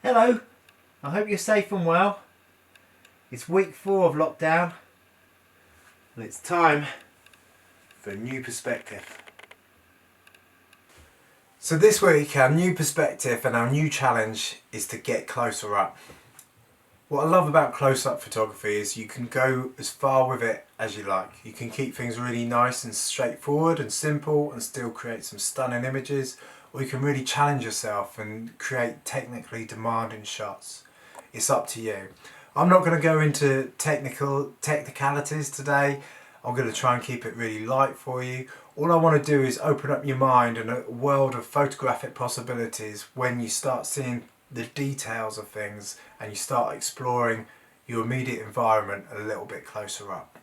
Hello, I hope you're safe and well. It's week 4 of lockdown and it's time for a new perspective. So this week our new perspective and our new challenge is to get closer up. What I love about close-up photography is you can go as far with it as you like. You can keep things really nice and straightforward and simple and still create some stunning images, or you can really challenge yourself and create technically demanding shots. It's up to you. I'm not going to go into technicalities today. I'm going to try and keep it really light for you. All I want to do is open up your mind and a world of photographic possibilities when you start seeing the details of things and you start exploring your immediate environment a little bit closer up.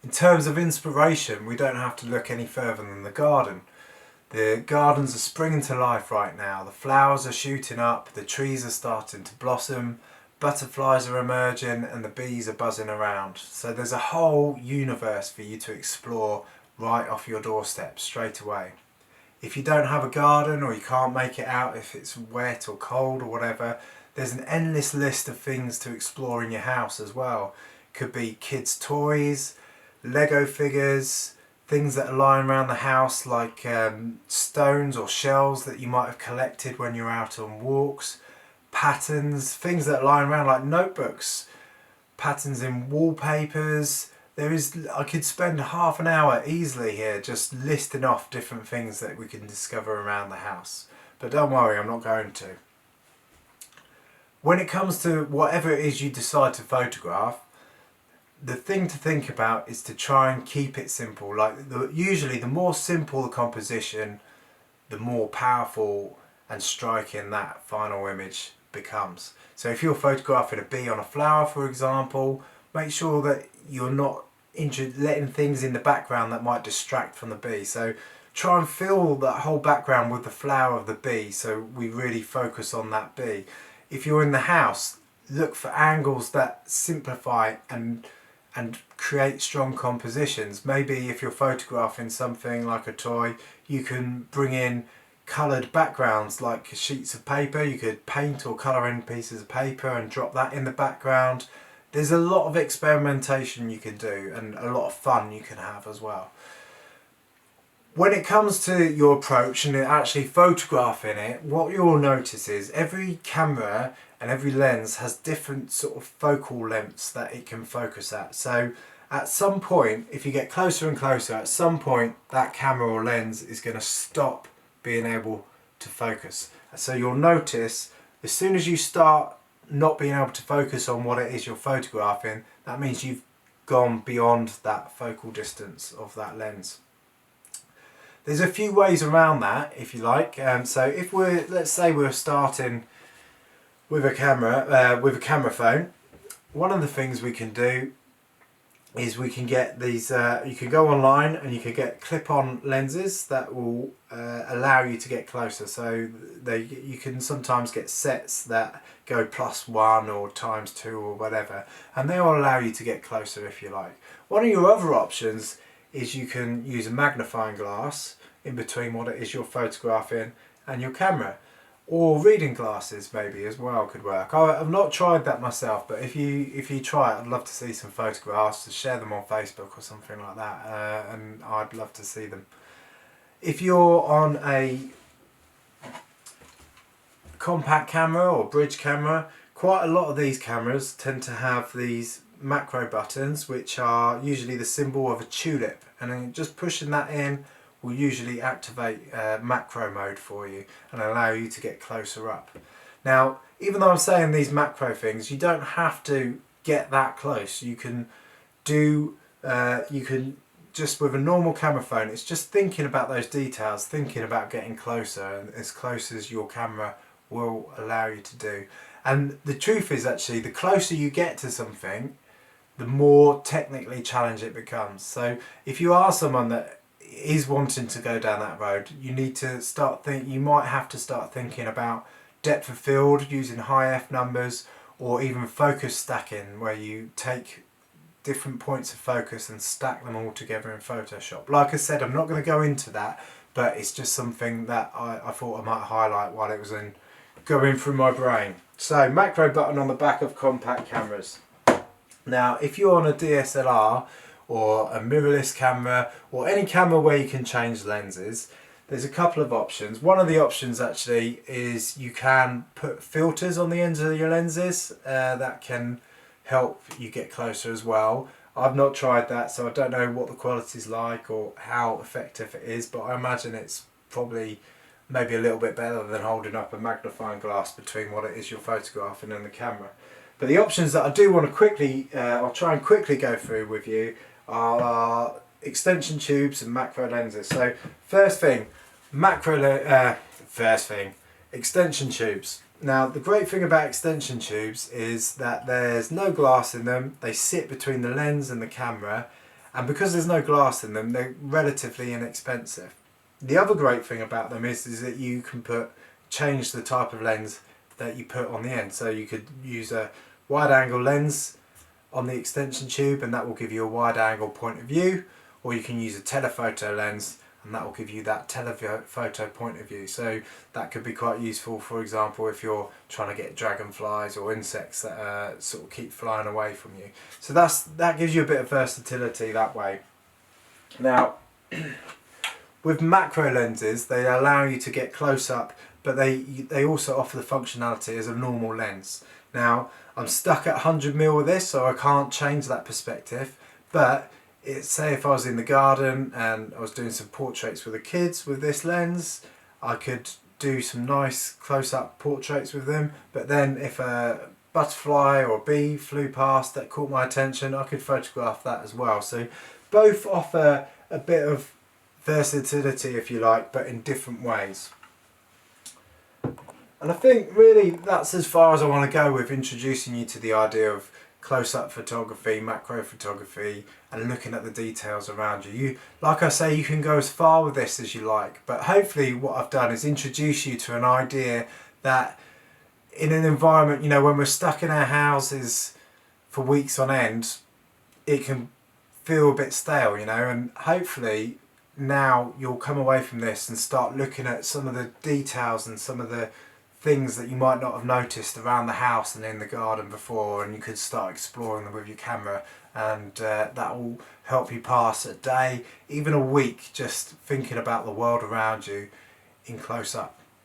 In terms of inspiration, we don't have to look any further than the garden. The gardens are springing to life right now. The flowers are shooting up, the trees are starting to blossom, butterflies are emerging and the bees are buzzing around. So there's a whole universe for you to explore right off your doorstep straight away. If you don't have a garden or you can't make it out, if it's wet or cold or whatever, there's an endless list of things to explore in your house as well. Could be kids' toys, Lego figures, things that are lying around the house like stones or shells that you might have collected when you're out on walks, patterns, things that are lying around like notebooks, patterns in wallpapers. I could spend half an hour easily here just listing off different things that we can discover around the house. But don't worry, I'm not going to. When it comes to whatever it is you decide to photograph, the thing to think about is to try and keep it simple. Usually the more simple the composition, the more powerful and striking that final image becomes. So if you're photographing a bee on a flower, for example, make sure that you're not letting things in the background that might distract from the bee. So try and fill that whole background with the flower of the bee so we really focus on that bee. If you're in the house, look for angles that simplify and create strong compositions. Maybe if you're photographing something like a toy, you can bring in coloured backgrounds like sheets of paper. You could paint or colour in pieces of paper and drop that in the background. There's a lot of experimentation you can do and a lot of fun you can have as well. When it comes to your approach and actually photographing it, what you'll notice is every camera and every lens has different sort of focal lengths that it can focus at. So at some point, if you get closer and closer, at some point that camera or lens is going to stop being able to focus. So you'll notice as soon as you start not being able to focus on what it is you're photographing, that means you've gone beyond that focal distance of that lens. There's a few ways around that, if you like. So if let's say we're starting with a camera phone, one of the things we can do is we can get these, you can go online and you can get clip-on lenses that will allow you to get closer. So you can sometimes get sets that go +1 or ×2 or whatever, and they will allow you to get closer if you like. One of your other options is you can use a magnifying glass in between what it is you're photographing and your camera. Or reading glasses maybe as well could work. I've not tried that myself, but if you try it, I'd love to see some photographs, to share them on Facebook or something like that, and I'd love to see them. If you're on a compact camera or bridge camera, quite a lot of these cameras tend to have these macro buttons, which are usually the symbol of a tulip, and then just pushing that in will usually activate macro mode for you and allow you to get closer up. Now, even though I'm saying these macro things, you don't have to get that close. You can just with a normal camera phone, it's just thinking about those details, thinking about getting closer and as close as your camera will allow you to do. And the truth is actually, the closer you get to something, the more technically challenged it becomes. So if you are someone that is wanting to go down that road, you might have to start thinking about depth of field using high F numbers, or even focus stacking, where you take different points of focus and stack them all together in Photoshop. Like I said, I'm not going to go into that, but it's just something that I thought I might highlight while it was in going through my brain. So macro button on the back of compact cameras. Now if you're on a DSLR or a mirrorless camera or any camera where you can change lenses, there's a couple of options. One of the options actually is you can put filters on the ends of your lenses that can help you get closer as well. I've not tried that, so I don't know what the quality's like or how effective it is, but I imagine it's probably maybe a little bit better than holding up a magnifying glass between what it is you're photographing and the camera. But the options that I do want to quickly, I'll try and quickly go through with you are extension tubes and macro lenses. So first thing, extension tubes. Now the great thing about extension tubes is that there's no glass in them, they sit between the lens and the camera, and because there's no glass in them, they're relatively inexpensive. The other great thing about them is that you can change the type of lens that you put on the end. So you could use a wide angle lens on the extension tube and that will give you a wide angle point of view, or you can use a telephoto lens and that will give you that telephoto point of view. So that could be quite useful, for example, if you're trying to get dragonflies or insects that sort of keep flying away from you. So that gives you a bit of versatility that way. Now with macro lenses, they allow you to get close up, but they also offer the functionality as a normal lens. Now I'm stuck at 100mm with this, so I can't change that perspective, but say if I was in the garden and I was doing some portraits with the kids with this lens, I could do some nice close-up portraits with them, but then if a butterfly or a bee flew past that caught my attention, I could photograph that as well. So both offer a bit of versatility, if you like, but in different ways. And I think really that's as far as I want to go with introducing you to the idea of close-up photography, macro photography, and looking at the details around you. Like I say, you can go as far with this as you like, but hopefully what I've done is introduce you to an idea that in an environment, you know, when we're stuck in our houses for weeks on end, it can feel a bit stale, you know, and hopefully now you'll come away from this and start looking at some of the details and some of the things that you might not have noticed around the house and in the garden before, and you could start exploring them with your camera, and that will help you pass a day, even a week, just thinking about the world around you in close up.